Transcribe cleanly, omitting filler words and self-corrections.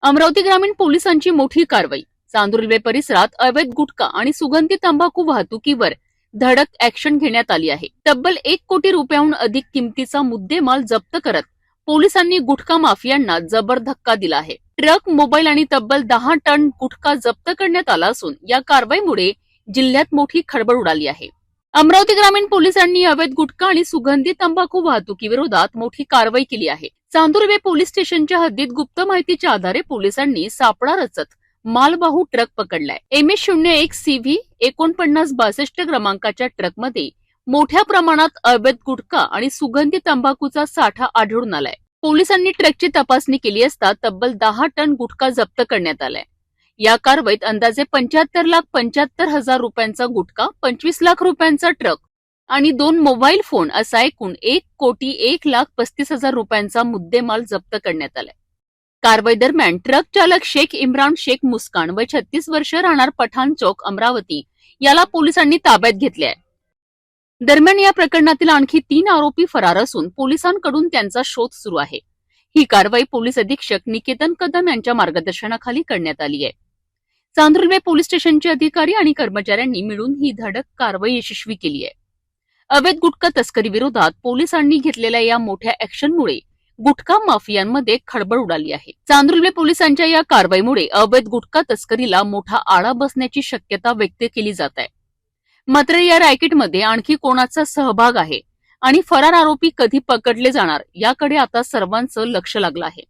अमरावती ग्रामीण पोलिसांची मोठी कारवाई. चांदूर रेल्वे परिसरात अवैध गुटखा आणि सुगंधी तंबाखू वाहतुकीवर धडक ऍक्शन घेण्यात आली आहे. तब्बल 1 कोटी रुपयांहून अधिक किमतीचा मुद्देमाल जप्त करत पोलिसांनी गुटखा माफियांना जबर धक्का दिला आहे. ट्रक, मोबाईल आणि तब्बल 10 टन गुटखा जप्त करण्यात आला असून या कारवाईमुळे जिल्ह्यात मोठी खळबळ उडाली आहे. अमरावती ग्रामीण पोलिसांनी अवैध गुटखा आणि सुगंधी तंबाखू वाहतुकीविरोधात मोठी कारवाई केली आहे. चांदूर रेल्वे पोलीस स्टेशनच्या हद्दीत गुप्त माहितीच्या आधारे पोलिसांनी सापळा रचत मालवाहू ट्रक पकडलाय. MS01 CV 4962 क्रमांकाच्या ट्रकमध्ये मोठ्या प्रमाणात अवैध गुटखा आणि सुगंधी तंबाखूचा साठा आढळून आलाय. पोलिसांनी ट्रकची तपासणी केली असता तब्बल 10 टन गुटखा जप्त करण्यात आलाय. या कारवाईत अंदाजे 75,75,000 रुपयांचा गुटखा, 25 लाख रुपयांचा ट्रक आणि 2 मोबाईल फोन असा एकूण 1,01,35,000 रुपयांचा मुद्देमाल जप्त करण्यात आलाय. कारवाई दरम्यान ट्रक चालक शेख इम्रान शेख मुस्कान वय 36 वर्ष, राहणार पठाण चौक, अमरावती याला पोलिसांनी ताब्यात घेतले आहे. दरम्यान या प्रकरणातील आणखी 3 आरोपी फरार असून पोलिसांकडून त्यांचा शोध सुरू आहे. ही कारवाई पोलीस अधीक्षक निकेतन कदम यांच्या मार्गदर्शनाखाली करण्यात आली आहे. चांदूर रेल्वे पोलीस स्टेशनचे अधिकारी आणि कर्मचाऱ्यांनी मिळून ही धडक कारवाई यशस्वी केली आहे. अवैध गुटखा तस्करी विरोधात पोलिसांनी घेतलेल्या या मोठ्या ऍक्शनमुळे गुटखा माफियांमध्ये खळबळ उडाली आहे. चांदूर रेल्वे पोलिसांच्या या कारवाईमुळे अवैध गुटखा तस्करीला मोठा आळा बसण्याची शक्यता व्यक्त केली जात आहे. मात्र या रॅकेटमध्ये आणखी कोणाचा सहभाग आहे आणि फरार आरोपी कधी पकडले जाणार याकडे आता सर्वांचं लक्ष लागलं आहे.